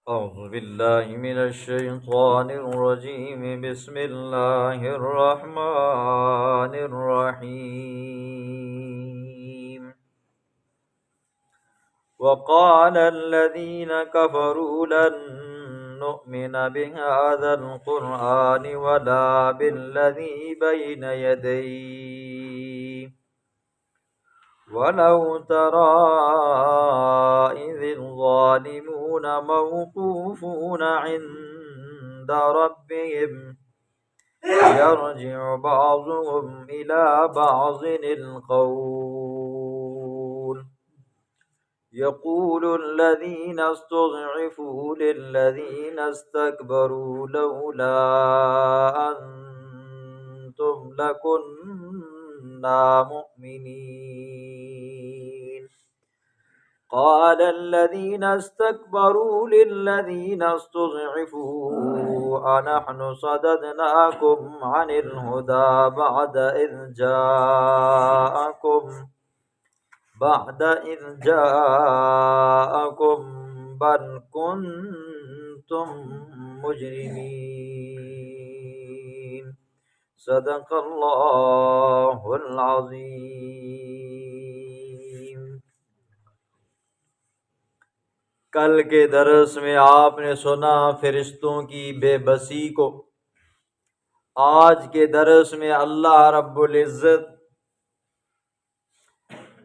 أعوذ بالله من الشيطان الرجيم. بسم الله الرحمن الرحيم. وقال الذين كفروا لن نؤمن بهذا القرآن ولا بالذي بين يديه ولو ترى إذ الظالمون موقوفون عند ربهم يرجع بعضهم إلى بعض القول يقول الذين استضعفوا للذين استكبروا لولا أنتم لكنا مؤمنين قال الذين استكبروا للذين استضعفوا أنحن صددناكم عن الهدى بعد إذ جاءكم بل كنتم مجرمين. صدق اللہ العظیم. کل کے درس میں آپ نے سنا فرشتوں کی بے بسی کو. آج کے درس میں اللہ رب العزت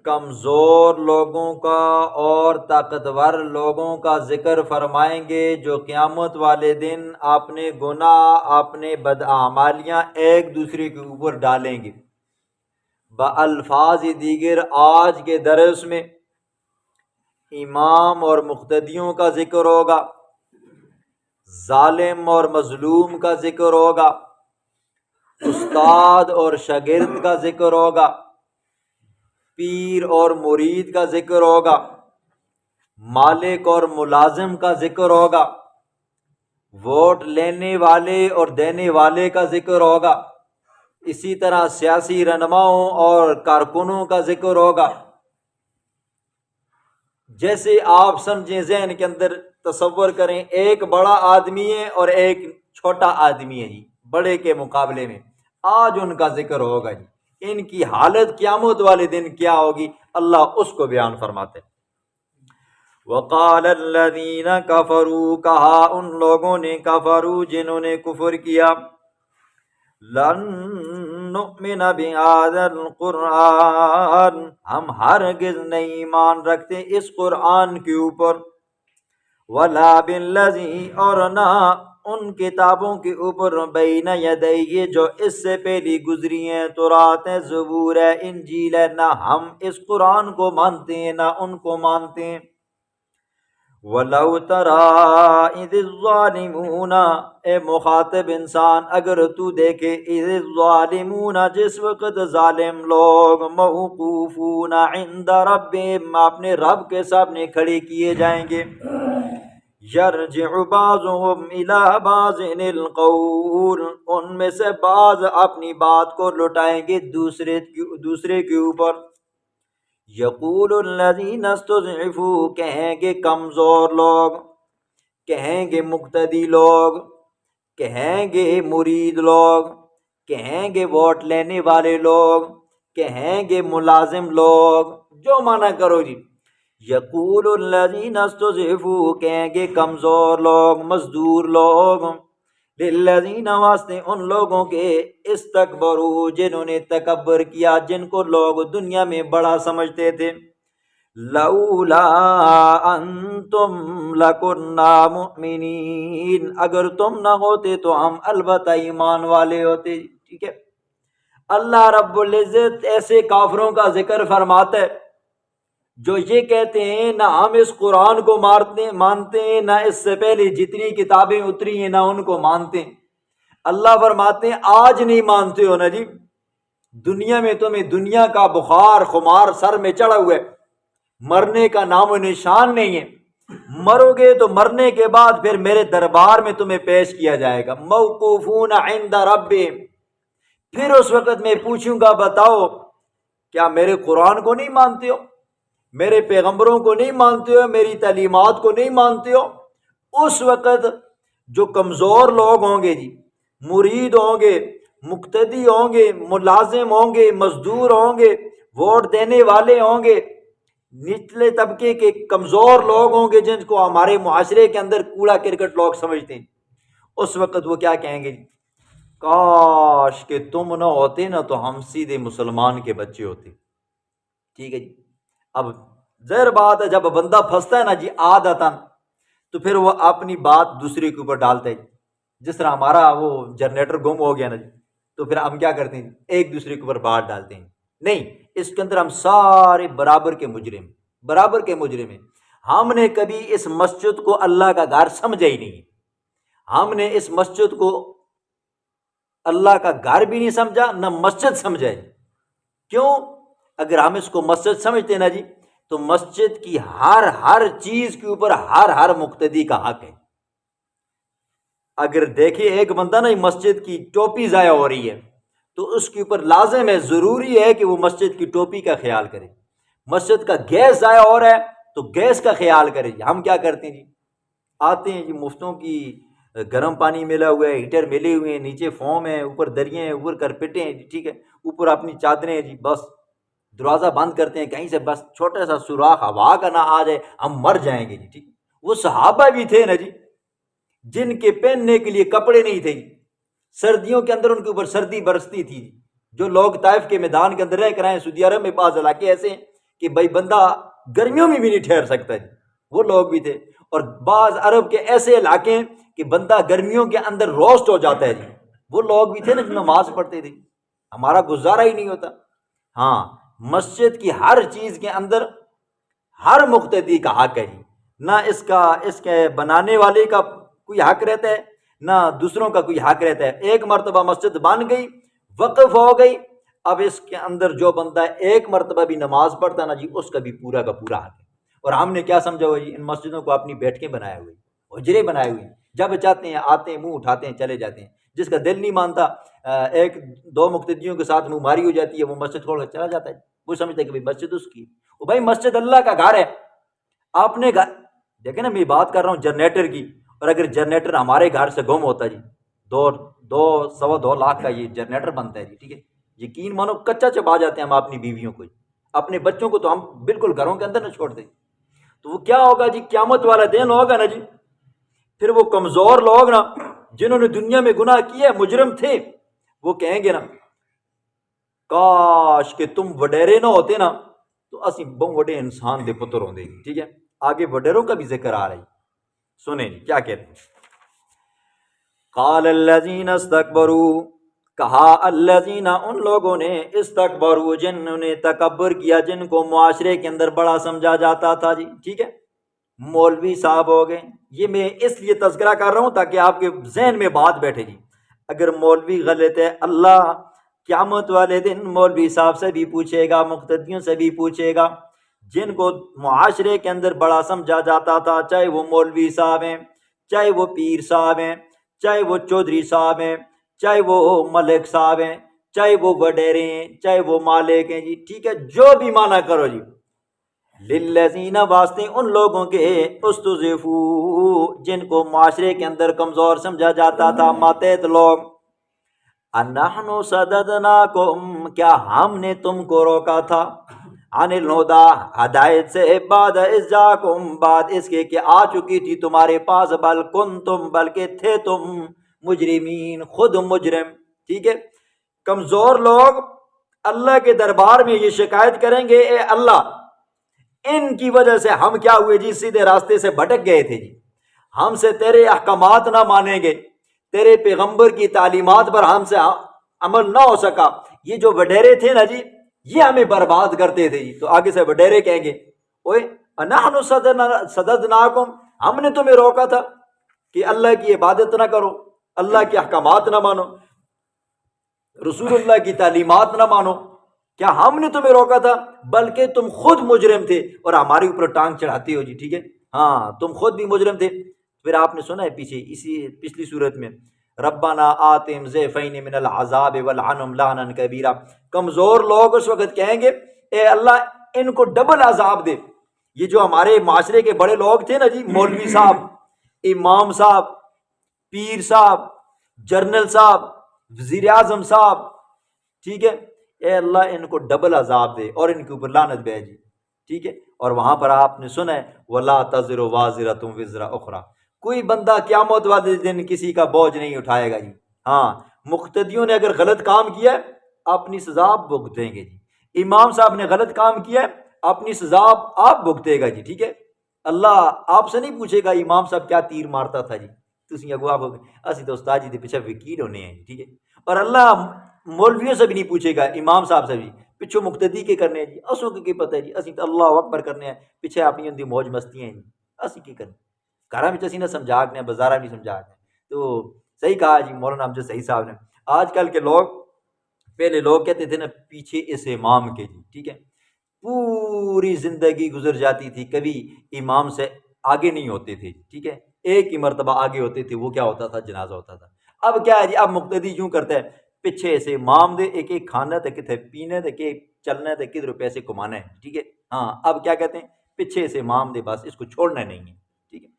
کمزور لوگوں کا اور طاقتور لوگوں کا ذکر فرمائیں گے جو قیامت والے دن اپنے گناہ اپنے بداعمالیاں ایک دوسرے کے اوپر ڈالیں گے. بالفاظ دیگر آج کے درس میں امام اور مقتدیوں کا ذکر ہوگا، ظالم اور مظلوم کا ذکر ہوگا، استاد اور شاگرد کا ذکر ہوگا، پیر اور مرید کا ذکر ہوگا، مالک اور ملازم کا ذکر ہوگا، ووٹ لینے والے اور دینے والے کا ذکر ہوگا، اسی طرح سیاسی رہنماؤں اور کارکنوں کا ذکر ہوگا. جیسے آپ سمجھیں، ذہن کے اندر تصور کریں، ایک بڑا آدمی ہے اور ایک چھوٹا آدمی ہے جی، بڑے کے مقابلے میں آج ان کا ذکر ہوگا جی. ان کی حالت قیامت والے دن کیا ہوگی اللہ اس کو بیان فرماتے ہیں. وقال الذین کفروا، کہا ان لوگوں نے، کفروا جنہوں نے کفر کیا، لن نؤمن بهذا القرآن، ہم ہرگز نہیں ایمان رکھتے اس قرآن کے اوپر، ولا بالذی، اور نہ ان کتابوں کے اوپر، بین یدیہ جو اس سے پہلی گزری ہیں، تورات ہے، زبور ہے، انجیل ہے، نہ ہم اس قرآن کو مانتے ہیں نہ ان کو مانتے ہیں. وَلَوْ تَرَىٰ إِذِ الظَّالِمُونَ، اے مخاطب انسان اگر تو دیکھے، اِذِ الظَّالِمُونَ جس وقت ظالم لوگ، موقوفون عند ربهم اپنے رب کے سامنے کھڑے کیے جائیں گے، یرجع بعضهم الى بعض القول، ان میں سے بعض اپنی بات کو لٹائیں گے دوسرے کے اوپر. یقول الذین استضعفوا، کہیں گے کمزور لوگ، کہیں گے مقتدی لوگ، کہیں گے مرید لوگ، کہیں گے ووٹ لینے والے لوگ، کہیں گے ملازم لوگ، جو معنی کرو جی. یقول الذین استضعفوا، کہیں گے کمزور لوگ، مزدور لوگ، للذین، واسطے ان لوگوں کے، استکبروا جنہوں نے تکبر کیا، جن کو لوگ دنیا میں بڑا سمجھتے تھے، لولا انتم لکنا مؤمنین، اگر تم نہ ہوتے تو ہم البتہ ایمان والے ہوتے. ٹھیک ہے، اللہ رب العزت ایسے کافروں کا ذکر فرماتا ہے جو یہ کہتے ہیں نہ ہم اس قرآن کو مانتے ہیں، نہ اس سے پہلے جتنی کتابیں اتری ہیں نہ ان کو مانتے ہیں. اللہ فرماتے ہیں آج نہیں مانتے ہو نا جی، دنیا میں تمہیں دنیا کا بخار خمار سر میں چڑھا ہوا ہے، مرنے کا نام و نشان نہیں ہے. مرو گے تو مرنے کے بعد پھر میرے دربار میں تمہیں پیش کیا جائے گا. موقوفون عند ربهم، پھر اس وقت میں پوچھوں گا بتاؤ کیا میرے قرآن کو نہیں مانتے ہو، میرے پیغمبروں کو نہیں مانتے ہو، میری تعلیمات کو نہیں مانتے ہو؟ اس وقت جو کمزور لوگ ہوں گے جی، مرید ہوں گے، مقتدی ہوں گے، ملازم ہوں گے، مزدور ہوں گے، ووٹ دینے والے ہوں گے، نچلے طبقے کے کمزور لوگ ہوں گے جن کو ہمارے معاشرے کے اندر کوڑا کرکٹ لوگ سمجھتے ہیں، اس وقت وہ کیا کہیں گے جی؟ کاش کہ تم نہ ہوتے نا تو ہم سیدھے مسلمان کے بچے ہوتے۔ ٹھیک ہے جی۔ اب ظاہر بات ہے، جب بندہ پھنستا ہے نا جی عادتاً، تو پھر وہ اپنی بات دوسرے کے اوپر ڈالتا ہے جی۔ جس طرح ہمارا وہ جنریٹر گم ہو گیا نا جی، تو پھر ہم کیا کرتے ہیں، ایک دوسرے کے اوپر بات ڈالتے ہیں۔ نہیں، اس کے اندر ہم سارے برابر کے مجرم، برابر کے مجرم ہیں۔ ہم نے کبھی اس مسجد کو اللہ کا گھر سمجھا ہی نہیں، ہم نے اس مسجد کو اللہ کا گھر بھی نہیں سمجھا، نہ مسجد سمجھا ہے۔ کیوں؟ اگر ہم اس کو مسجد سمجھتے نا جی، تو مسجد کی ہر چیز کے اوپر ہر مقتدی کا حق ہے۔ اگر دیکھیے ایک بندہ نا مسجد کی ٹوپی ضائع ہو رہی ہے، تو اس کے اوپر لازم ہے، ضروری ہے کہ وہ مسجد کی ٹوپی کا خیال کرے۔ مسجد کا گیس ضائع ہو رہا ہے تو گیس کا خیال کرے جی۔ ہم کیا کرتے ہیں جی، آتے ہیں جی، مفتوں کی گرم پانی ملا ہوا ہے، ہیٹر ملے ہوئے ہیں، نیچے فوم ہے، اوپر دریا ہیں، اوپر کرپٹیں ہیں جی، ٹھیک ہے، اوپر اپنی چادریں ہیں جی، بس دروازہ بند کرتے ہیں، کہیں سے بس چھوٹا سا سوراخ ہوا کا نہ آ جائے ہم مر جائیں گے جی، ٹھیک۔ وہ صحابہ بھی تھے نا جی، جن کے پہننے کے لیے کپڑے نہیں تھے جی، سردیوں کے اندر ان کے اوپر سردی برستی تھی جی۔ جو لوگ طائف کے میدان کے اندر رہ کر آئے، سعودی عرب میں بعض علاقے ایسے ہیں کہ بھائی بندہ گرمیوں میں بھی نہیں ٹھہر سکتا جی، وہ لوگ بھی تھے۔ اور بعض عرب کے ایسے علاقے ہیں کہ بندہ گرمیوں کے اندر روسٹ ہو جاتا ہے جی، وہ لوگ بھی تھے نا جو نماز پڑھتے تھے۔ ہمارا گزارا ہی نہیں ہوتا۔ ہاں، مسجد کی ہر چیز کے اندر ہر مقتدی کا حق ہے جی، نہ اس کے بنانے والے کا کوئی حق رہتا ہے، نہ دوسروں کا کوئی حق رہتا ہے۔ ایک مرتبہ مسجد بن گئی، وقف ہو گئی، اب اس کے اندر جو بندہ ایک مرتبہ بھی نماز پڑھتا نا جی، اس کا بھی پورا کا پورا حق ہے۔ اور ہم نے کیا سمجھا ہوا جی، ان مسجدوں کو اپنی بیٹھکیں بنائے ہوئے، حجرے بنائے ہوئے ہیں، جب چاہتے ہیں آتے ہیں، منہ اٹھاتے ہیں، چلے جاتے ہیں۔ جس کا دل نہیں مانتا، ایک دو مقتدیوں کے ساتھ منہ ماری ہو جاتی ہے، وہ مسجد چھوڑ کر چلا جاتا ہے، وہ سمجھتا ہے کہ مسجد اس کی، وہ بھائی مسجد اللہ کا گھر ہے۔ آپ نے گھر دیکھیں نا، میں بات کر رہا ہوں جنریٹر کی، اور اگر جنریٹر ہمارے گھر سے گم ہوتا جی، سوا دو لاکھ کا یہ جنریٹر بنتا ہے جی، ٹھیک ہے، یقین مانو کچا چبا جاتے ہیں ہم اپنی بیویوں کو، اپنے بچوں کو تو ہم بالکل گھروں کے اندر نہ چھوڑتے۔ تو وہ کیا ہوگا جی، قیامت والا دن ہوگا نا جی، پھر وہ کمزور لوگ نا جنہوں نے دنیا میں گناہ کیا، مجرم تھے، وہ کہیں گے نا کاش کہ تم وڈیرے نہ ہوتے نا تو اسی بہت بڑے انسان دے پتر ہوندے۔ ٹھیک ہے، آگے وڈیروں کا بھی ذکر آ رہا ہے، سنیں جی کیا کہتے ہیں۔ قال الذین استکبروا، کہا الذین، ان لوگوں نے، استکبروا، جنہوں نے تکبر کیا، جن کو معاشرے کے اندر بڑا سمجھا جاتا تھا جی، ٹھیک ہے، مولوی صاحب ہو گئے۔ یہ میں اس لیے تذکرہ کر رہا ہوں تاکہ آپ کے ذہن میں بات بیٹھے جی۔ اگر مولوی غلط ہے، اللہ قیامت والے دن مولوی صاحب سے بھی پوچھے گا، مقتدیوں سے بھی پوچھے گا، جن کو معاشرے کے اندر بڑا سمجھا جاتا تھا، چاہے وہ مولوی صاحب ہیں، چاہے وہ پیر صاحب ہیں، چاہے وہ چودھری صاحب ہیں، چاہے وہ ملک صاحب ہیں، چاہے وہ وڈیرے ہیں، چاہے وہ مالک ہیں جی، ٹھیک ہے، جو بھی معنی کرو جی۔ للذین، واسطے ان لوگوں کے، استضعفوا، جن کو معاشرے کے اندر کمزور سمجھا جاتا تھا، ماتحت لوگ، انحن صددناکم، کیا ہم نے تم کو روکا تھا، عن الہدی، ہدایت سے، بعد اذ جاکم، بعد اس کے کہ آ چکی تھی تمہارے پاس، بل کنتم، بلکہ تھے تم، مجرمین، خود مجرم۔ ٹھیک ہے، کمزور لوگ اللہ کے دربار میں یہ شکایت کریں گے، اے اللہ، ان کی وجہ سے ہم کیا ہوئے جی، سیدھے راستے سے بھٹک گئے تھے جی، ہم سے تیرے احکامات نہ مانیں گے، تیرے پیغمبر کی تعلیمات پر ہم سے عمل نہ ہو سکا۔ یہ جو وڈیرے تھے نا جی، یہ ہمیں برباد کرتے تھے جی۔ تو آگے سے وڈیرے کہیں گے، اوے انحن صددناکم، ہم نے تمہیں روکا تھا کہ اللہ کی عبادت نہ کرو، اللہ کے احکامات نہ مانو، رسول اللہ کی تعلیمات نہ مانو، کیا ہم نے تمہیں روکا تھا؟ بلکہ تم خود مجرم تھے اور ہمارے اوپر ٹانگ چڑھاتے ہو جی، ٹھیک ہے، ہاں تم خود بھی مجرم تھے۔ پھر آپ نے سنا ہے پیچھے اسی پچھلی صورت میں، ربنا آتہم ضعفین من العذاب والعنہم لعنا کبیرا، کمزور لوگ اس وقت کہیں گے، اے اللہ ان کو ڈبل عذاب دے۔ یہ جو ہمارے معاشرے کے بڑے لوگ تھے نا جی، مولوی صاحب، امام صاحب، پیر صاحب، جنرل صاحب، وزیر اعظم صاحب، ٹھیک ہے، اے اللہ ان کو ڈبل عذاب دے اور ان کے اوپر لعنت بھیجی، ٹھیک ہے۔ اور وہاں پر آپ نے سنا ہے وَلَا تَزِرُ وَازِرَةٌ وِزْرَ أُخْرَى، کوئی بندہ قیامت والے دن کسی کا بوجھ نہیں اٹھائے گا جی۔ ہاں، مقتدیوں نے اگر غلط کام کیا ہے اپنی سزا بھگتیں گے جی، امام صاحب نے غلط کام کیا ہے اپنی سزا آپ بھگتے گا جی، ٹھیک ہے۔ اللہ آپ سے نہیں پوچھے گا امام صاحب کیا تیر مارتا تھا جی، تسی اگوا ہو گئے، اسی تو استاد جی دے پیچھے وکیل ہونے ہیں جی، ٹھیک ہے۔ اور اللہ مولویوں سے بھی نہیں پوچھے گا، امام صاحب سے بھی، پچھو مقتدی کے کرنے ہیں جی، اسوں کی پتہ ہے جی، اسی تو اللہ اکبر کرنے ہیں، پیچھے اپنی اندی موج مستی ہیں جی، اسی کی کرنے گھراں وچ اسی نہ سمجھا کے بازاراں بھی سمجھا کے۔ تو صحیح کہا جی مولانا امجد صحیح صاحب نے۔ آج کل کے لوگ، پہلے لوگ کہتے تھے نا پیچھے اس امام کے جی، ٹھیک ہے، پوری زندگی گزر جاتی تھی، کبھی امام سے آگے نہیں ہوتے تھے، ٹھیک ہے، ایک ہی مرتبہ آگے ہوتے تھے، وہ کیا ہوتا تھا، جنازہ ہوتا تھا۔ اب کیا ہے جی، اب مقتدی یوں کرتا ہے پیچھے سے امام دے ایک ایک کھانا تے کتنے پینے تے کہ چلنا تے کدھر پیسے کمانا ہے، ٹھیک ہے۔ ہاں اب کیا کہتے ہیں پیچھے سے امام دے، بس اس کو چھوڑنا نہیں ہے، ٹھیک ہے۔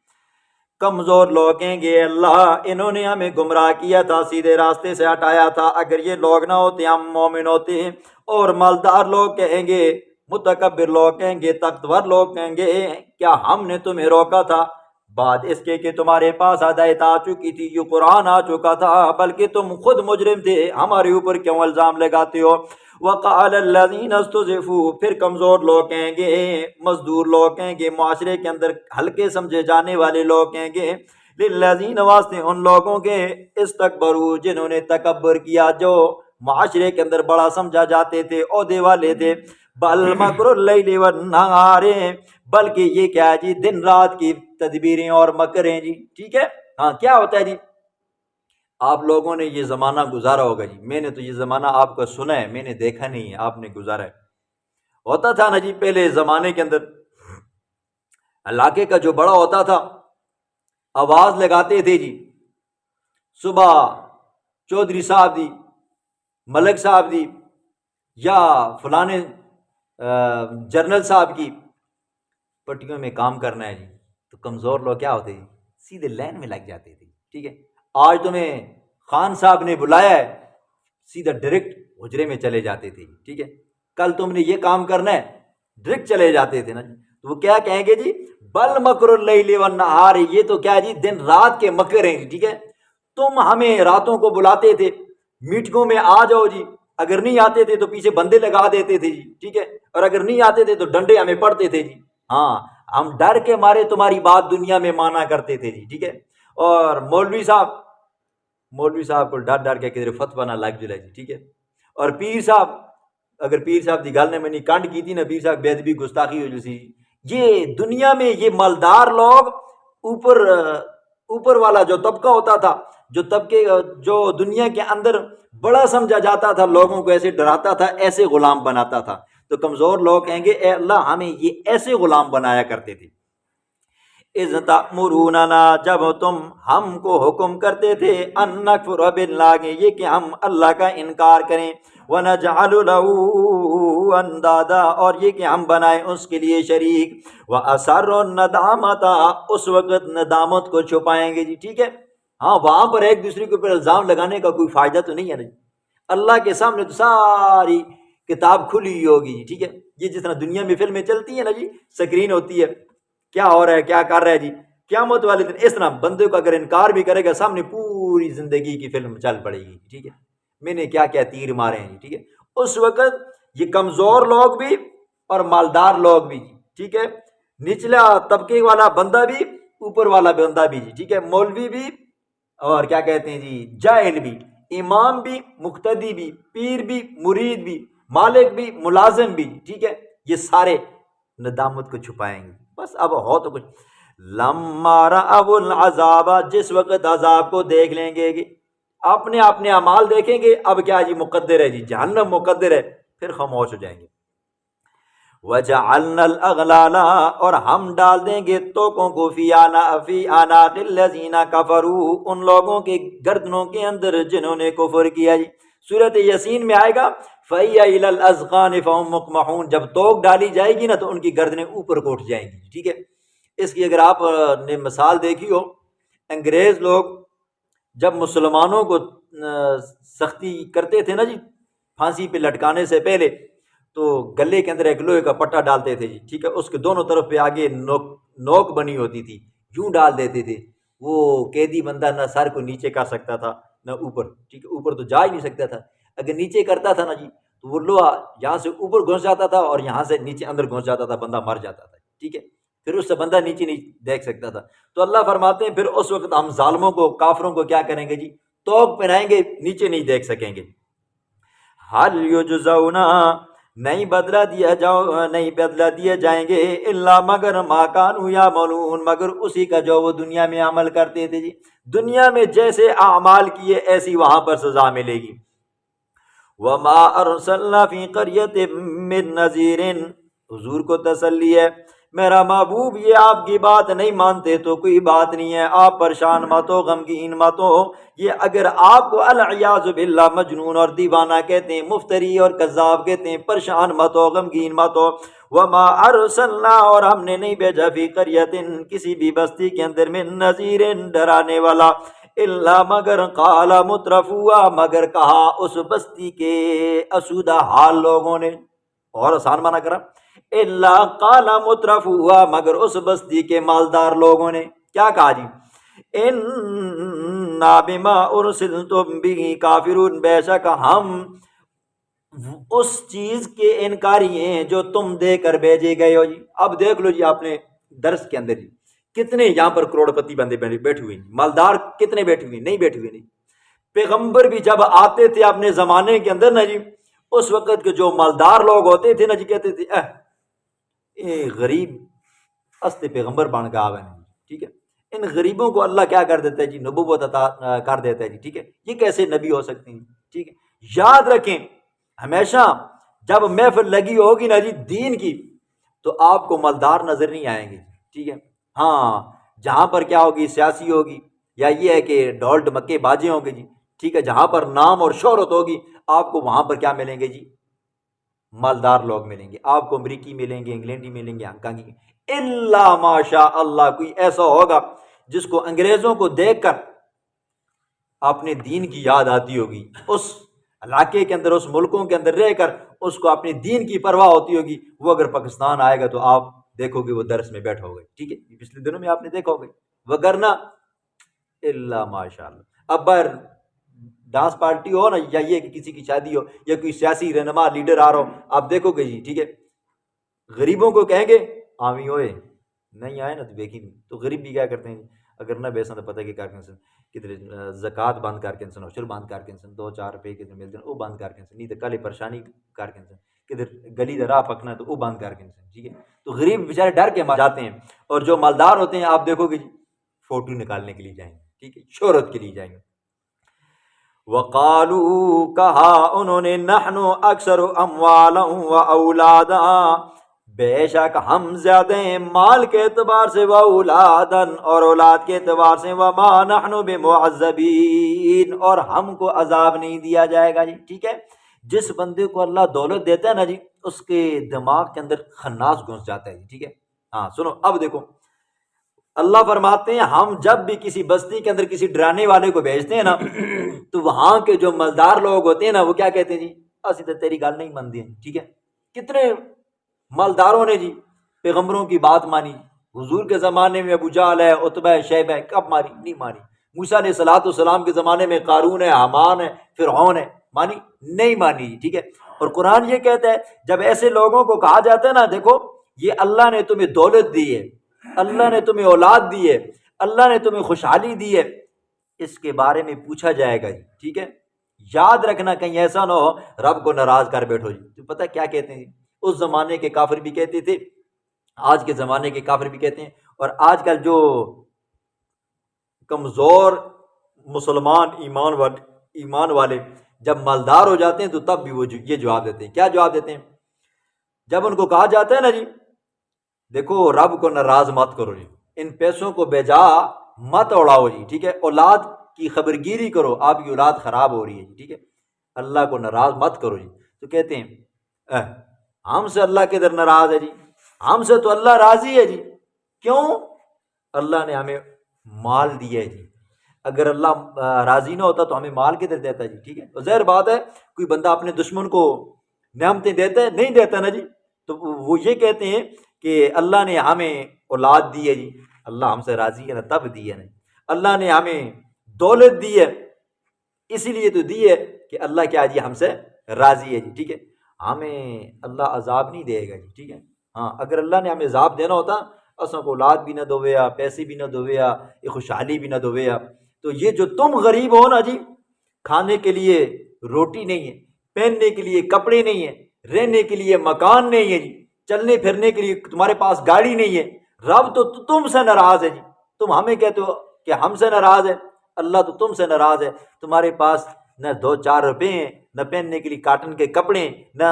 کمزور لوگ کہیں گے اللہ انہوں نے ہمیں گمراہ کیا تھا، سیدھے راستے سے ہٹایا تھا، اگر یہ لوگ نہ ہوتے ہم مومن ہوتے ہیں۔ اور مالدار لوگ کہیں گے، متکبر لوگ کہیں گے، طاقتور لوگ کہیں گے کیا ہم نے تمہیں روکا تھا بعد اس کے کہ تمہارے پاس ہدایت آ چکی تھی، یہ قرآن آ چکا تھا، بلکہ تم خود مجرم تھے، ہمارے اوپر کیوں الزام لگاتے ہو۔ وقال الذین استضعفوا، پھر کمزور لوگ کہیں گے، مزدور لوگ کہیں گے، معاشرے کے اندر ہلکے سمجھے جانے والے لوگ کہیں گے، للذین واسطے ان لوگوں کے استکبروا جنہوں نے تکبر کیا، جو معاشرے کے اندر بڑا سمجھا جاتے تھے، عہدے والے تھے، بل مکر اللیل والنہار، بلکہ یہ کیا ہے جی دن رات کی تدبیریں اور مکر ہیں جی، ٹھیک ہے۔ ہاں کیا ہوتا ہے جی، آپ لوگوں نے یہ زمانہ گزارا ہوگا جی، میں نے تو یہ زمانہ آپ کا سنا ہے، میں نے دیکھا نہیں ہے، آپ نے گزارا ہے۔ ہوتا تھا نا جی پہلے زمانے کے اندر علاقے کا جو بڑا ہوتا تھا آواز لگاتے تھے جی، صبح چودھری صاحب دی، ملک صاحب دی، یا فلانے جنرل صاحب کی پٹیوں میں کام کرنا ہے جی، تو کمزور لوگ کیا ہوتے جی سیدھے لائن میں لگ جاتے تھے، ٹھیک ہے۔ آج تمہیں خان صاحب نے بلایا ہے، سیدھا ڈائریکٹ حجرے میں چلے جاتے تھے، ٹھیک ہے۔ کل تم نے یہ کام کرنا ہے، ڈائریکٹ چلے جاتے تھے نا جی، تو وہ کیا کہیں گے جی بل مکر اللیل والنہار، یہ تو کیا جی دن رات کے مکر ہیں جی، ٹھیک ہے۔ تم ہمیں راتوں کو بلاتے تھے میٹنگوں میں آ جاؤ جی، اگر نہیں آتے تھے تو پیچھے بندے لگا دیتے تھے جی، ٹھیک ہے، اور اگر نہیں آتے تھے تو ڈنڈے ہمیں پڑتے تھے جی۔ ہاں ہم ڈر کے مارے تمہاری بات دنیا میں مانا کرتے تھے جی، ٹھیک ہے۔ اور مولوی صاحب کو ڈر ڈر کے کدھر فتویٰ نہ لگ جائے جی، ٹھیک ہے۔ اور پیر صاحب، اگر پیر صاحب دی گل نے منی کنڈ کی تھی نا، پیر صاحب بے ادبی گستاخی ہو جاتی۔ یہ دنیا میں یہ مالدار لوگ، اوپر والا جو طبقہ ہوتا تھا، جو دنیا کے اندر بڑا سمجھا جاتا تھا، لوگوں کو ایسے ڈراتا تھا، ایسے غلام بناتا تھا، تو کمزور لوگ کہیں گے اے اللہ ہمیں یہ ایسے غلام بنایا کرتے تھے۔ اذ تأمروننا، جب تم ہم کو حکم کرتے تھے، ان نکفر باللہ، یہ کہ ہم اللہ کا انکار کریں، ونجعل له اندادا، اور یہ کہ ہم بنائیں اس کے لیے شریک، واسروا الندامۃ، اس وقت ندامت کو چھپائیں گے جی، ٹھیک ہے۔ ہاں وہاں پر ایک دوسرے کے اوپر الزام لگانے کا کوئی فائدہ تو نہیں ہے نا جی، اللہ کے سامنے تو ساری کتاب کھلی ہوئی ہوگی جی، ٹھیک ہے۔ یہ جس طرح دنیا میں فلمیں چلتی ہیں نا جی، سکرین ہوتی ہے، کیا ہو رہا ہے کیا کر رہا ہے جی، قیامت والے دن اس طرح بندے کو اگر انکار بھی کرے گا سامنے پوری زندگی کی فلم چل پڑے گی، ٹھیک ہے، میں نے کیا کیا تیر مارے ہیں جی، ٹھیک ہے۔ اس وقت یہ کمزور لوگ بھی اور مالدار لوگ بھی جی، ٹھیک ہے، نچلا طبقے والا بندہ بھی، اوپر والا بندہ بھی جی، ٹھیک ہے، مولوی بھی اور کیا کہتے ہیں جی جاہل بھی، امام بھی، مقتدی بھی، پیر بھی، مرید بھی، مالک بھی، ملازم بھی، ٹھیک ہے، یہ سارے ندامت کو چھپائیں گے۔ بس اب ہو تو کچھ، لما رأوا العذاب، جس وقت عذاب کو دیکھ لیں گے، اپنے اپنے اعمال دیکھیں گے، اب کیا جی مقدر ہے جی، جہنم مقدر ہے، پھر خاموش ہو جائیں گے۔ وجعلنا الاغلال، اور ہم ڈال دیں گے توقوں کو فی اعناق الذین کفروا، ان لوگوں کے گردنوں کے اندر جنہوں نے کفر کیا جی۔ سورۃ یاسین میں آئے گا فَإِيَّ إِلَى الْأَذْقَانِ فَهُمْ مُقْمَحُونَ، جب توق ڈالی جائے گی نا تو ان کی گردنیں اوپر کو اٹھ جائیں گی، ٹھیک ہے۔ اس کی اگر آپ نے مثال دیکھی ہو انگریز لوگ جب مسلمانوں کو سختی کرتے تھے نا جی، پھانسی پہ لٹکانے سے پہلے، تو گلے کے اندر ایک لوہے کا پٹا ڈالتے تھے جی، ٹھیک ہے، اس کے دونوں طرف پہ آگے نوک بنی ہوتی تھی، یوں ڈال دیتے تھے، وہ قیدی بندہ نہ سر کو نیچے کر سکتا تھا نہ اوپر، ٹھیک ہے، اوپر تو جا ہی نہیں سکتا تھا، اگر نیچے کرتا تھا نا جی تو وہ لوہا یہاں سے اوپر گھس جاتا تھا اور یہاں سے نیچے اندر گھس جاتا تھا، بندہ مر جاتا تھا، ٹھیک ہے، پھر اس سے بندہ نیچے نہیں دیکھ سکتا تھا۔ تو اللہ فرماتے ہیں پھر اس وقت ہم ظالموں کو، کافروں کو کیا کریں گے جی، توق پہنائیں گے، نیچے نہیں دیکھ سکیں گے۔ حل یجزون، نہیں بدلہ دیے جائیں گے، الا مگر ما کانوا یعملون، مگر اسی کا جو وہ دنیا میں عمل کرتے تھے جی، دنیا میں جیسے اعمال کیے ایسی وہاں پر سزا ملے گی۔ وما ارسلنا فی قریۃ من نذیر، حضور کو تسلی ہے، میرا محبوب یہ آپ کی بات نہیں مانتے تو کوئی بات نہیں ہے، آپ پریشان مت ہو، غمگین مت ہو، یہ اگر آپ کو العیاذ باللہ مجنون اور دیوانہ کہتے ہیں، مفتری اور کذاب کہتے ہیں، پریشان مت ہو، غمگین مت ہو۔ وما ارسلنا، اور ہم نے نہیں بھیجا، فی قریۃ، کسی بھی بستی کے اندر، من نذیر، ڈرانے والا، الا مگر قال مترفوها، مگر کہا اس بستی کے اسودہ حال لوگوں نے، اور آسان مانا کرا، الا قال مترفوها، مگر اس بستی کے مالدار لوگوں نے کیا کہا جی، انا بما ارسلتم به کافرون، بے شک ہم اس چیز کے انکاری ہیں جو تم دے کر بھیجے گئے ہو جی۔ اب دیکھ لو جی، آپ نے درس کے اندر جی کتنے یہاں پر کروڑ پتی بندے بیٹھے ہوئے ہیں، مالدار کتنے بیٹھے ہوئے ہیں، نہیں بیٹھے ہوئے نہیں۔ پیغمبر بھی جب آتے تھے اپنے زمانے کے اندر نا جی، اس وقت کے جو مالدار لوگ ہوتے تھے نا جی، کہتے تھے اے غریب اصل پیغمبر بن کا آوے، ٹھیک ہے، ان غریبوں کو اللہ کیا کر دیتا ہے جی، نبوت عطا کر دیتا ہے جی، ٹھیک ہے، یہ کیسے نبی ہو سکتے ہیں، ٹھیک ہے۔ یاد رکھیں ہمیشہ جب محفل لگی ہوگی نا جی دین کی، تو آپ کو مالدار نظر نہیں آئیں گے، ٹھیک ہے، ہاں جہاں پر کیا ہوگی، سیاسی ہوگی، یا یہ ہے کہ ڈھول ڈمکے باجے ہوں گے جی، ٹھیک ہے، جہاں پر نام اور شہرت ہوگی، آپ کو وہاں پر کیا ملیں گے جی، مالدار لوگ ملیں گے، آپ کو امریکی ملیں گے، انگلینڈی ملیں گے، ہانگ کانگی، الا ماشاء اللہ، کوئی ایسا ہوگا جس کو انگریزوں کو دیکھ کر اپنے دین کی یاد آتی ہوگی، اس علاقے کے اندر، اس ملکوں کے اندر رہ کر اس کو اپنے دین کی پرواہ ہوتی ہوگی، وہ اگر پاکستان آئے گا تو آپ دیکھو گے وہ درس میں بیٹھا ہوگا، ٹھیک ہے، پچھلے دنوں میں آپ نے دیکھا ہوگا، وگرنہ الا ماشاء اللہ۔ اب بر ڈانس پارٹی ہو نا، یا یہ کہ کسی کی شادی ہو، یا کوئی سیاسی رہنما لیڈر آ رہا ہو، آپ دیکھو گے جی، ٹھیک ہے، غریبوں کو کہیں گے آمی ہوئے، نہیں آئے نا تو دیکھی نہیں، تو غریب بھی کیا کرتے ہیں، اگر نہ بیسن تو پتہ کہ کدھر زکوٰۃ بند کر کے عشر بند کر کے 2-4 روپے کدھر ملتے ہیں وہ بند کر کے نہیں تو کل پریشانی کر کے کدھر گلی دا راہ پکنا تو وہ بند کر کے، ٹھیک ہے، تو غریب بیچارے ڈر کے مار جاتے ہیں، اور جو مالدار ہوتے ہیں آپ دیکھو گے جی فوٹو نکالنے کے لیے جائیں گے، ٹھیک ہے، شہرت کے لیے جائیں گے۔ وقالو، کہا انہوں نے، نحن اکثر اموالا و اولادا، بے شک ہم زیادہ ہیں مال کے اعتبار سے، و اولادن، اور اولاد کے اعتبار سے، وما نحن بمعذبین، اور ہم کو عذاب نہیں دیا جائے گا جی، ٹھیک ہے۔ جس بندے کو اللہ دولت دیتا ہے نا جی، اس کے دماغ کے اندر خناس گھس جاتا ہے جی، ٹھیک ہے۔ ہاں سنو، اب دیکھو اللہ فرماتے ہیں ہم جب بھی کسی بستی کے اندر کسی ڈرانے والے کو بھیجتے ہیں نا تو وہاں کے جو مالدار لوگ ہوتے ہیں نا وہ کیا کہتے ہیں جی، اسی تو تیری گل نہیں مانتے ہیں، ٹھیک ہے۔ کتنے مالداروں نے جی پیغمبروں کی بات مانی، حضور کے زمانے میں ابو جہل ہے، عتبہ ہے، شیبہ ہے، کب مانی؟ نہیں مانی۔ موسیٰ علیہ السلام کے زمانے میں قارون ہے، حامان ہے، فرعون ہے، مانی؟ نہیں مانی، ٹھیک ہے۔ اور قرآن یہ کہتا ہے جب ایسے لوگوں کو کہا جاتا ہے نا، دیکھو یہ اللہ نے تمہیں دولت دی ہے، اللہ نے تمہیں اولاد دی ہے، اللہ نے تمہیں خوشحالی دی ہے، اس کے بارے میں پوچھا جائے گا جی، ٹھیک ہے۔ یاد رکھنا کہیں ایسا نہ ہو رب کو ناراض کر بیٹھو جی۔ تو پتہ کیا کہتے ہیں، اس زمانے کے کافر بھی کہتے تھے، آج کے زمانے کے کافر بھی کہتے ہیں، اور آج کل جو کمزور مسلمان ایمان والے جب مالدار ہو جاتے ہیں تو تب بھی وہ یہ جواب دیتے ہیں۔ کیا جواب دیتے ہیں؟ جب ان کو کہا جاتا ہے نا جی دیکھو رب کو ناراض مت کرو جی، ان پیسوں کو بے جا مت اڑاؤ جی، ٹھیک ہے، اولاد کی خبرگیری کرو، آپ کی اولاد خراب ہو رہی ہے جی، ٹھیک ہے، اللہ کو ناراض مت کرو جی۔ تو کہتے ہیں ہم سے اللہ کدھر ناراض ہے جی، ہم سے تو اللہ راضی ہے جی۔ کیوں؟ اللہ نے ہمیں مال دیا ہے جی. اگر اللہ راضی نہ ہوتا تو ہمیں مال کدھر دیتا جی. ٹھیک ہے, تو ظاہر بات ہے کوئی بندہ اپنے دشمن کو نعمتیں دیتا ہے, نہیں دیتا نا جی, تو وہ یہ کہتے ہیں کہ اللہ نے ہمیں اولاد دی ہے جی, اللہ ہم سے راضی ہے نا تب دی ہے. نہیں, اللہ نے ہمیں دولت دی ہے اسی لیے تو دی ہے کہ اللہ کیا جی ہم سے راضی ہے جی. ٹھیک ہے, ہمیں اللہ عذاب نہیں دے گا جی. ٹھیک ہے, ہاں اگر اللہ نے ہمیں عذاب دینا ہوتا اصل کو اولاد بھی نہ دویا, پیسے بھی نہ دویا, یہ خوشحالی بھی نہ دویا. تو یہ جو تم غریب ہو نا جی, کھانے کے لیے روٹی نہیں ہے, پہننے کے لیے کپڑے نہیں ہیں, رہنے کے لیے مکان نہیں ہے جی, چلنے پھرنے کے لیے تمہارے پاس گاڑی نہیں ہے, رب تو تم سے ناراض ہے جی. تم ہمیں کہتے ہو کہ ہم سے ناراض ہے, اللہ تو تم سے ناراض ہے. تمہارے پاس نہ 2-4 روپے ہیں, نہ پہننے کے لیے کاٹن کے کپڑے, نہ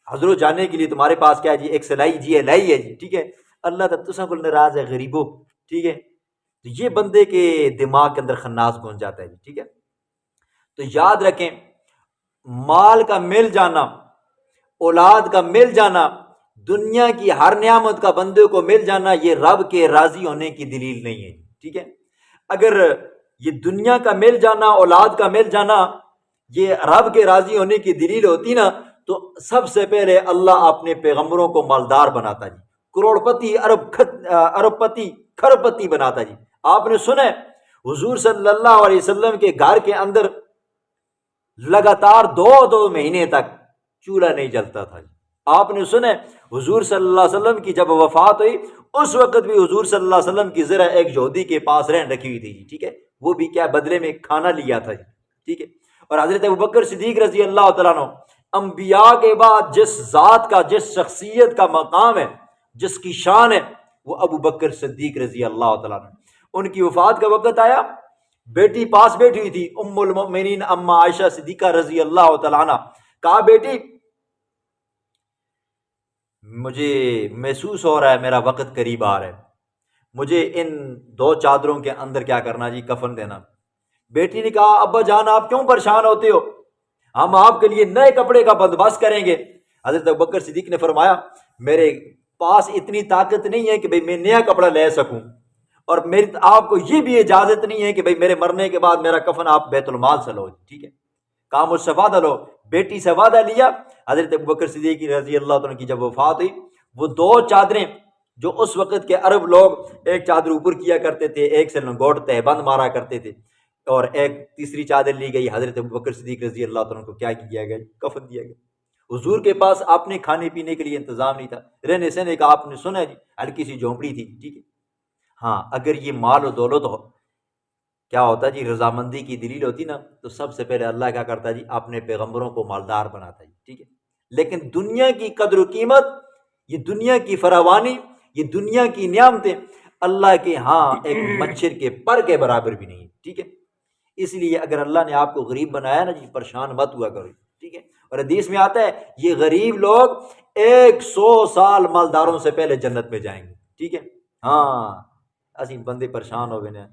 حضرت جانے کے لیے تمہارے پاس کیا جی ایک سلائی جی لائی ہے جی. ٹھیک ہے, اللہ تو تسا کو ناراض ہے غریبوں. ٹھیک ہے, تو یہ بندے کے دماغ کے اندر خناس گھس جاتا ہے جی. ٹھیک ہے, تو یاد رکھیں مال کا مل جانا, اولاد کا مل جانا, دنیا کی ہر نعمت کا بندے کو مل جانا, یہ رب کے راضی ہونے کی دلیل نہیں ہے. ٹھیک ہے, اگر یہ دنیا کا مل جانا, اولاد کا مل جانا یہ رب کے راضی ہونے کی دلیل ہوتی نا, تو سب سے پہلے اللہ اپنے پیغمبروں کو مالدار بناتا جی, کروڑ پتی, ارب پتی, کھرب پتی بناتا جی. آپ نے سنا حضور صلی اللہ علیہ وسلم کے گھر کے اندر لگاتار 2 مہینے تک چولہا نہیں جلتا تھا جی. آپ نے سنا حضور صلی اللہ علیہ وسلم کی جب وفات ہوئی اس وقت بھی حضور صلی اللہ علیہ وسلم کی ذرا ایک یہودی کے پاس رہن رکھی ہوئی تھی جی. ٹھیک ہے, وہ بھی کیا بدلے میں کھانا لیا تھا جی. ٹھیک ہے, اور حضرت ابوبکر صدیق رضی اللہ تعالیٰ عنہ انبیاء کے بعد جس ذات کا, جس شخصیت کا مقام ہے, جس کی شان ہے, وہ ابوبکر صدیق رضی اللہ تعالیٰ عنہ. ان کی وفات کا وقت آیا, بیٹی پاس بیٹھی ہوئی تھی, ام المؤمنین اما عائشہ صدیقہ رضی اللہ تعالیٰ عنہ. کہا بیٹی مجھے محسوس ہو رہا ہے میرا وقت قریب آ رہا ہے, مجھے ان 2 چادروں کے اندر کیا کرنا جی, کفن دینا. بیٹی نے کہا ابا جان آپ کیوں پریشان ہوتے ہو, ہم آپ کے لیے نئے کپڑے کا بندوبست کریں گے. حضرت ابوبکر صدیق نے فرمایا میرے پاس اتنی طاقت نہیں ہے کہ بھئی میں نیا کپڑا لے سکوں, اور میری آپ کو یہ بھی اجازت نہیں ہے کہ بھئی میرے مرنے کے بعد میرا کفن آپ بیت المال سے لو. ٹھیک ہے, کہا مجھ سے وعدہ لو. بیٹی سے وعدہ لیا. حضرت ابوبکر صدیق رضی اللہ عنہ کی جب وفات ہوئی, وہ 2 چادریں جو اس وقت کے عرب لوگ ایک چادر اوپر کیا کرتے تھے, ایک سے لنگوٹ تہبند مارا کرتے تھے, اور ایک تیسری چادر لی گئی. حضرت ابوبکر صدیق رضی اللہ عنہ کو کیا کیا گیا, کفن دیا گیا. حضور کے پاس اپنے کھانے پینے کے لیے انتظام نہیں تھا, رہنے سہنے کا آپ نے سنا جی ہلکی سی جھونپڑی تھی. ٹھیک ہے, ہاں اگر یہ مال و دولت ہو کیا ہوتا جی, رضامندی کی دلیل ہوتی نا, تو سب سے پہلے اللہ کیا کرتا جی, اپنے پیغمبروں کو مالدار بناتا جی. ٹھیک ہے, لیکن دنیا کی قدر و قیمت, یہ دنیا کی فراوانی, یہ دنیا کی نعمتیں اللہ کے ہاں ایک مچھر کے پر کے برابر بھی نہیں. ٹھیک ہے, اس لیے اگر اللہ نے آپ کو غریب بنایا نا جی, پریشان مت ہوا کرو. ٹھیک ہے, اور حدیث میں آتا ہے یہ غریب لوگ 100 سال مالداروں سے پہلے جنت میں جائیں گے. ٹھیک ہے, ہاں اسی بندے پریشان ہو گئے نا,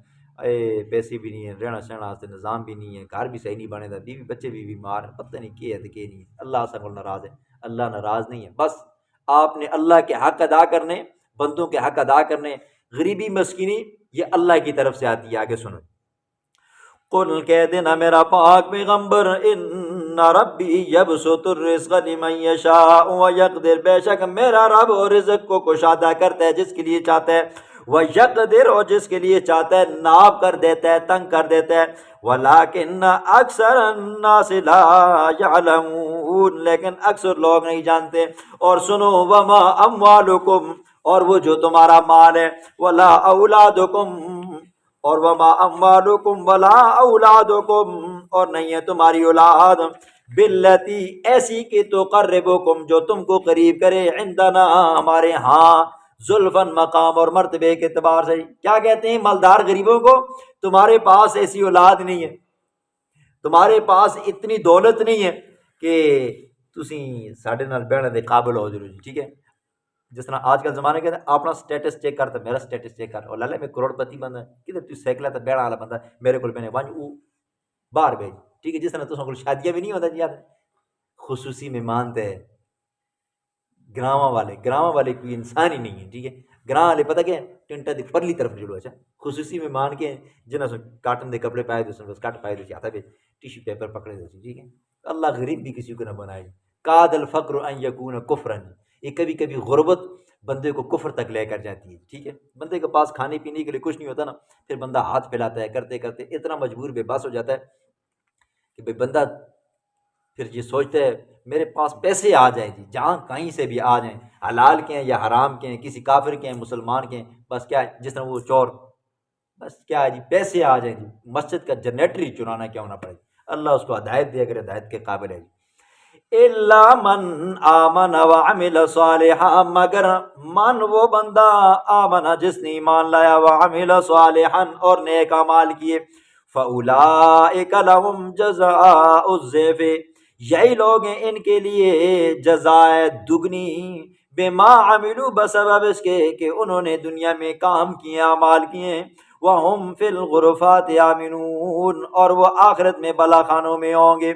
پیسے بھی نہیں ہیں, رہنا سہنا نظام بھی نہیں ہے, گھر بھی صحیح نہیں بنے دا, بیوی بچے بھی بیمار ہیں, پتہ نہیں کیا ہے کہ نہیں ہے. اللہ سے ناراض ہے, اللہ ناراض نہیں ہے. بس آپ نے اللہ کے حق ادا کرنے, بندوں کے حق ادا کرنے. غریبی مسکینی یہ اللہ کی طرف سے آتی ہے. آگے سنو, قل کہہ دینا میرا پاک پیغمبر, ان ربی یبسط الرزق لمن یشاء ویقدر, بے شک میرا رب رزق کو کشادہ کرتا ہے جس کے لیے چاہتا ہے, ویقدر, اور جس کے لیے چاہتا ہے ناپ کر دیتا ہے, تنگ کر دیتا ہے. ولکن اکثر الناس لا یعلمون, لیکن اکثر لوگ نہیں جانتے. اور سنو, وما اموالکم, اور وہ جو تمہارا مال ہے, ولا اولادکم, اور وما اموالکم ولا اولادکم, اور نہیں ہے تمہاری اولاد, باللتی, ایسی کہ تقربکم, جو تم کو قریب کرے, عندنا, ہمارے ہاں, زلفن, مقام اور مرتبے کے اعتبار سے. کیا کہتے ہیں مالدار غریبوں کو, تمہارے پاس ایسی اولاد نہیں ہے, تمہارے پاس اتنی دولت نہیں ہے کہ تسی ساڈے نال بہن دے قابل ہو جاؤ. ٹھیک ہے, جس طرح آج کل زمانے کہتے ہیں اپنا سٹیٹس چیک کر, تو میرا سٹیٹس چیک کر, اور لالے میں کروڑ پتی بندہ کدھر تو سائیکل تے بیڑا والا بندہ میرے کو میں ونج او باہر بھیج. ٹھیک ہے, جس طرح تساں کو شادیاں بھی نہیں ہوتا جی, یار خصوصی مہمان تے گراواں والے کوئی انسان ہی نہیں ہے. ٹھیک ہے, گراں والے پتہ کیا ٹنٹا دی پرلی طرف جڑو اچھا خصوصی مہمان کے جنہاں سے کاٹن دے کپڑے پائے دوسن بس کٹ پائے دوسی آتا بھی ٹیشو پیپر پکڑے دوسی ٹھیک ہے. اللہ غریب بھی کسی کو نہ بنائے. کاد الفقر ان یکون کفرا، یہ کبھی کبھی غربت بندے کو کفر تک لے کر جاتی ہے. ٹھیک ہے بندے کے پاس کھانے پینے کے لیے کچھ نہیں ہوتا نا، پھر بندہ ہاتھ پھیلاتا ہے کرتے کرتے اتنا مجبور بے بس ہو جاتا ہے کہ بھئی بندہ پھر یہ سوچتا ہے میرے پاس پیسے آ جائیں جی، جہاں کہیں سے بھی آ جائیں، حلال کے ہیں یا حرام کے ہیں، کسی کافر کے ہیں مسلمان کے ہیں، بس کیا ہے جس طرح وہ چور، بس کیا ہے جی پیسے آ جائیں جی، مسجد کا جنریٹر ہی چرانا کیا ہونا پڑے. اللہ اس کو ہدایت دے اگر ہدایت کے قابل ہے. الا من آمن وعمل صالحا، مگر من وہ بندہ آمن جس نے ایمان لایا وعمل صالحا اور نیک اعمال کیے، فاولئک لهم جزاء الضعف، یہی لوگ ہیں ان کے لیے جزائے دگنی، بما عملوا بسبب اس کے کہ انہوں نے دنیا میں کام کیے اعمال کیے، وہم فی الغرفات آمنون اور وہ آخرت میں بلا خانوں میں ہوں گے.